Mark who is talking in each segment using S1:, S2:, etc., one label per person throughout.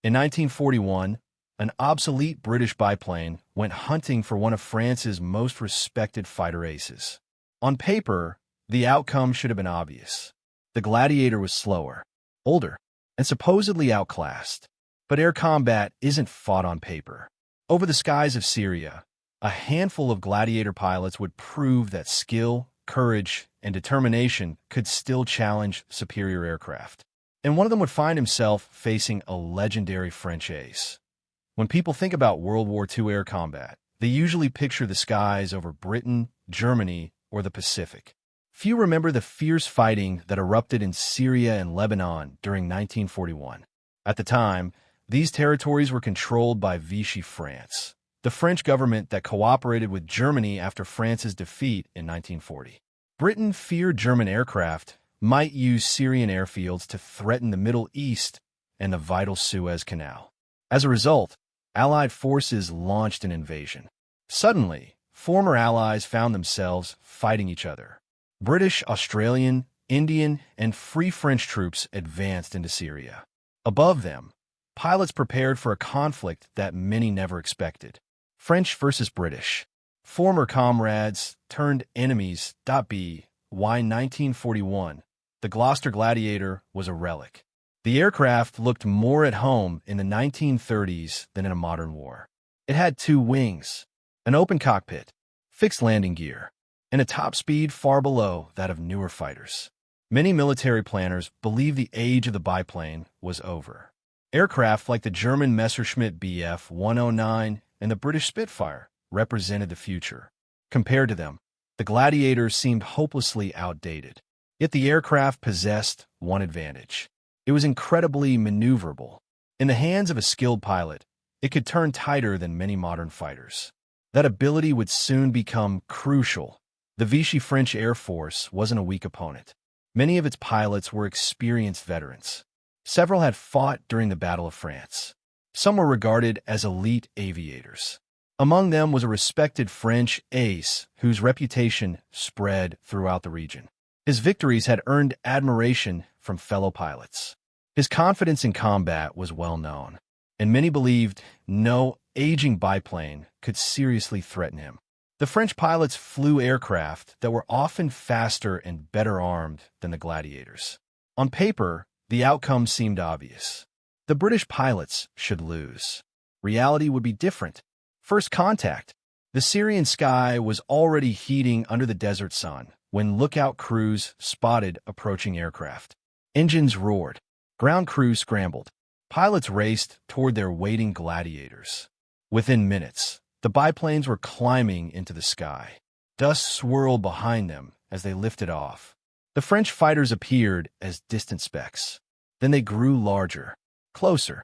S1: In 1941, an obsolete British biplane went hunting for one of France's most respected fighter aces. On paper, the outcome should have been obvious. The Gladiator was slower, older, and supposedly outclassed. But air combat isn't fought on paper. Over the skies of Syria, a handful of Gladiator pilots would prove that skill, courage, and determination could still challenge superior aircraft. And one of them would find himself facing a legendary French ace. When people think about World War II air combat, they usually picture the skies over Britain, Germany, or the Pacific. Few remember the fierce fighting that erupted in Syria and Lebanon during 1941. At the time, these territories were controlled by Vichy France, the French government that cooperated with Germany after France's defeat in 1940. Britain feared German aircraft might use Syrian airfields to threaten the Middle East and the vital Suez Canal. As a result, Allied forces launched an invasion. Suddenly, former allies found themselves fighting each other. British, Australian, Indian, and Free French troops advanced into Syria. Above them, pilots prepared for a conflict that many never expected. French versus British. Former comrades turned enemies. Why 1941, the Gloster Gladiator was a relic. The aircraft looked more at home in the 1930s than in a modern war. It had two wings, an open cockpit, fixed landing gear, and a top speed far below that of newer fighters. Many military planners believed the age of the biplane was over. Aircraft like the German Messerschmitt Bf 109 and the British Spitfire represented the future. Compared to them, the Gladiator seemed hopelessly outdated. Yet the aircraft possessed one advantage. It was incredibly maneuverable. In the hands of a skilled pilot, it could turn tighter than many modern fighters. That ability would soon become crucial. The Vichy French Air Force wasn't a weak opponent. Many of its pilots were experienced veterans. Several had fought during the Battle of France. Some were regarded as elite aviators. Among them was a respected French ace whose reputation spread throughout the region. His victories had earned admiration from fellow pilots. His confidence in combat was well known, and many believed no aging biplane could seriously threaten him. The French pilots flew aircraft that were often faster and better armed than the Gladiators. On paper, the outcome seemed obvious. The British pilots should lose. Reality would be different. First contact. The Syrian sky was already heating under the desert sun when lookout crews spotted approaching aircraft. Engines roared. Ground crews scrambled. Pilots raced toward their waiting Gladiators. Within minutes, the biplanes were climbing into the sky. Dust swirled behind them as they lifted off. The French fighters appeared as distant specks. Then they grew larger, closer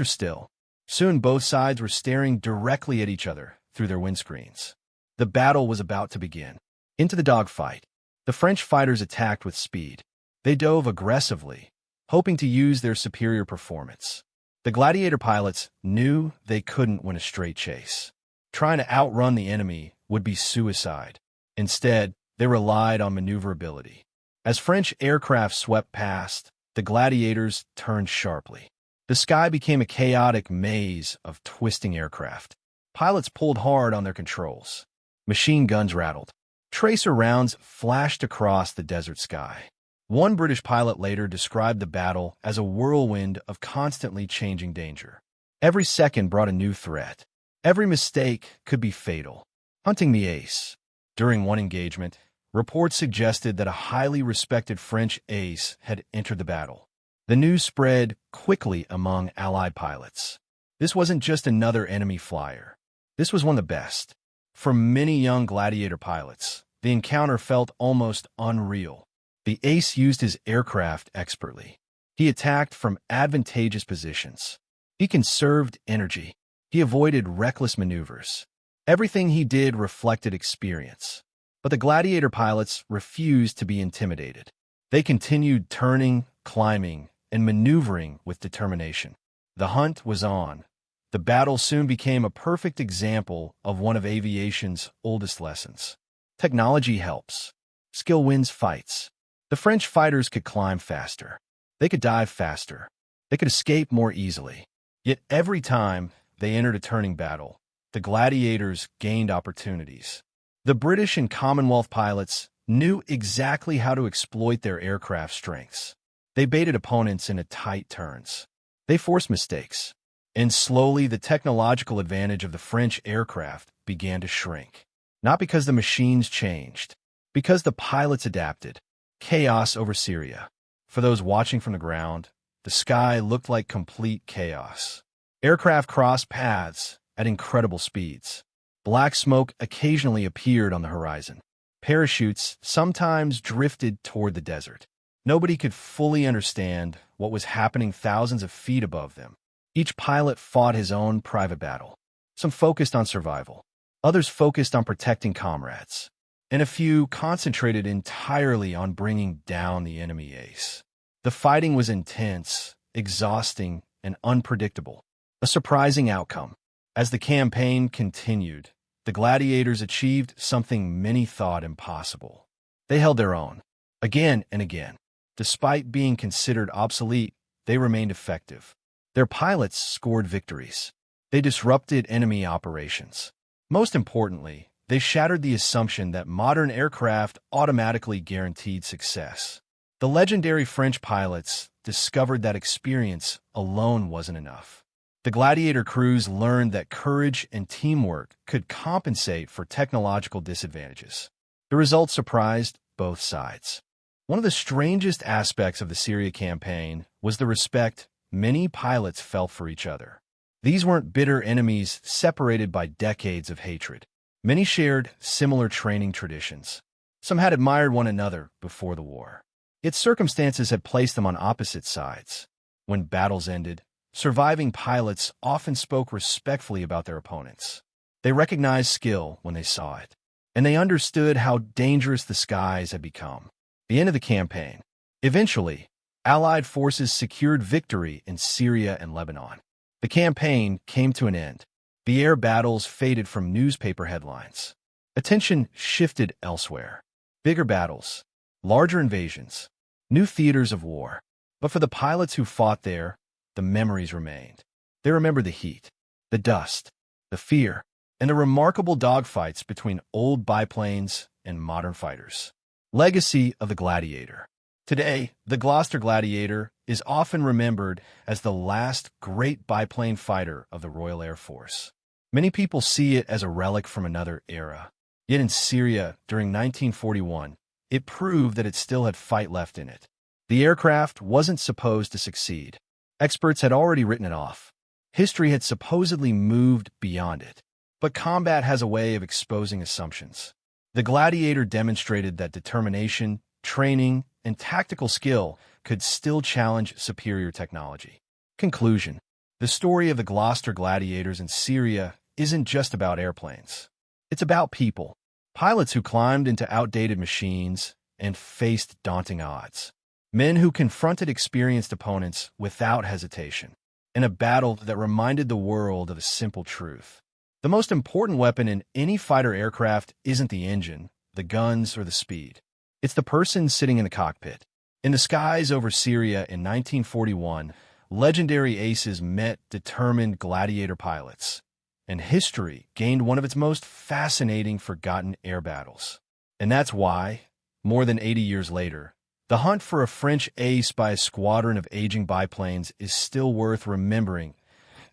S1: still. Soon both sides were staring directly at each other through their windscreens. The battle was about to begin. Into the dogfight, the French fighters attacked with speed. They dove aggressively, hoping to use their superior performance. The Gladiator pilots knew they couldn't win a straight chase. Trying to outrun the enemy would be suicide. Instead, they relied on maneuverability. As French aircraft swept past, the Gladiators turned sharply. The sky became a chaotic maze of twisting aircraft. Pilots pulled hard on their controls. Machine guns rattled. Tracer rounds flashed across the desert sky. One British pilot later described the battle as a whirlwind of constantly changing danger. Every second brought a new threat. Every mistake could be fatal. Hunting the ace. During one engagement, reports suggested that a highly respected French ace had entered the battle. The news spread quickly among Allied pilots. This wasn't just another enemy flyer. This was one of the best. For many young Gladiator pilots, the encounter felt almost unreal. The ace used his aircraft expertly. He attacked from advantageous positions. He conserved energy. He avoided reckless maneuvers. Everything he did reflected experience. But the Gladiator pilots refused to be intimidated. They continued turning, climbing, and maneuvering with determination. The hunt was on. The battle soon became a perfect example of one of aviation's oldest lessons. Technology helps. Skill wins fights. The French fighters could climb faster. They could dive faster. They could escape more easily. Yet every time they entered a turning battle, the gladiators gained opportunities. The British and Commonwealth pilots knew exactly how to exploit their aircraft strengths. They baited opponents into tight turns. They forced mistakes. And slowly, the technological advantage of the French aircraft began to shrink. Not because the machines changed, because the pilots adapted. Chaos over Syria. For those watching from the ground, the sky looked like complete chaos. Aircraft crossed paths at incredible speeds. Black smoke occasionally appeared on the horizon. Parachutes sometimes drifted toward the desert. Nobody could fully understand what was happening thousands of feet above them. Each pilot fought his own private battle. Some focused on survival. Others focused on protecting comrades. And a few concentrated entirely on bringing down the enemy ace. The fighting was intense, exhausting, and unpredictable. A surprising outcome. As the campaign continued, the gladiators achieved something many thought impossible. They held their own, again and again. Despite being considered obsolete, they remained effective. Their pilots scored victories. They disrupted enemy operations. Most importantly, they shattered the assumption that modern aircraft automatically guaranteed success. The legendary French pilots discovered that experience alone wasn't enough. The Gladiator crews learned that courage and teamwork could compensate for technological disadvantages. The results surprised both sides. One of the strangest aspects of the Syria campaign was the respect many pilots felt for each other. These weren't bitter enemies separated by decades of hatred. Many shared similar training traditions. Some had admired one another before the war. Yet circumstances had placed them on opposite sides. When battles ended, surviving pilots often spoke respectfully about their opponents. They recognized skill when they saw it, and they understood how dangerous the skies had become. The end of the campaign. Eventually, Allied forces secured victory in Syria and Lebanon. The campaign came to an end. The air battles faded from newspaper headlines. Attention shifted elsewhere. Bigger battles, larger invasions, new theaters of war. But for the pilots who fought there, the memories remained. They remembered the heat, the dust, the fear, and the remarkable dogfights between old biplanes and modern fighters. Legacy of the Gladiator. Today, the Gloster Gladiator is often remembered as the last great biplane fighter of the Royal Air Force. Many people see it as a relic from another era. Yet in Syria, during 1941, it proved that it still had fight left in it. The aircraft wasn't supposed to succeed. Experts had already written it off. History had supposedly moved beyond it. But combat has a way of exposing assumptions. The Gladiator demonstrated that determination, training, and tactical skill could still challenge superior technology. Conclusion. The story of the Gloster Gladiators in Syria isn't just about airplanes. It's about people. Pilots who climbed into outdated machines and faced daunting odds. Men who confronted experienced opponents without hesitation. In a battle that reminded the world of a simple truth. The most important weapon in any fighter aircraft isn't the engine, the guns, or the speed. It's the person sitting in the cockpit. In the skies over Syria in 1941, legendary aces met determined gladiator pilots, and history gained one of its most fascinating forgotten air battles. And that's why, more than 80 years later, the hunt for a French ace by a squadron of aging biplanes is still worth remembering.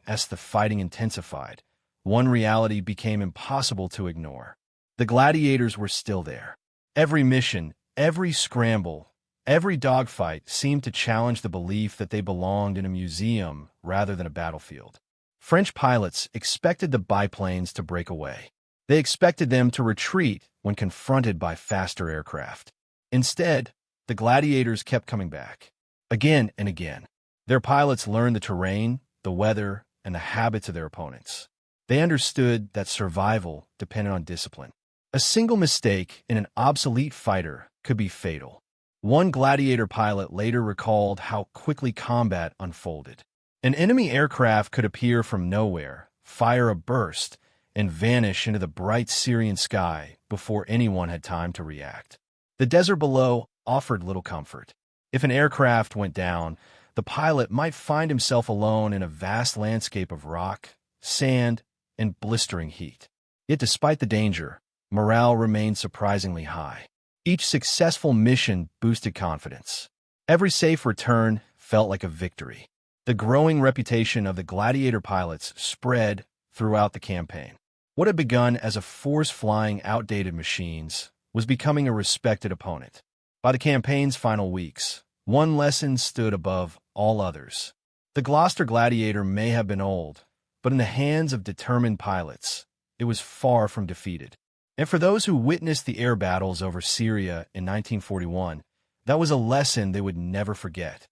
S1: As the fighting intensified, one reality became impossible to ignore. The gladiators were still there. Every mission, every scramble, every dogfight seemed to challenge the belief that they belonged in a museum rather than a battlefield. French pilots expected the biplanes to break away. They expected them to retreat when confronted by faster aircraft. Instead, the gladiators kept coming back, again and again. Their pilots learned the terrain, the weather, and the habits of their opponents. They understood that survival depended on discipline. A single mistake in an obsolete fighter could be fatal. One gladiator pilot later recalled how quickly combat unfolded. An enemy aircraft could appear from nowhere, fire a burst, and vanish into the bright Syrian sky before anyone had time to react. The desert below offered little comfort. If an aircraft went down, the pilot might find himself alone in a vast landscape of rock, sand, and blistering heat. Yet despite the danger, morale remained surprisingly high. Each successful mission boosted confidence. Every safe return felt like a victory. The growing reputation of the Gladiator pilots spread throughout the campaign. What had begun as a force flying outdated machines was becoming a respected opponent. By the campaign's final weeks, one lesson stood above all others. The Gloster Gladiator may have been old, but in the hands of determined pilots, it was far from defeated. And for those who witnessed the air battles over Syria in 1941, that was a lesson they would never forget.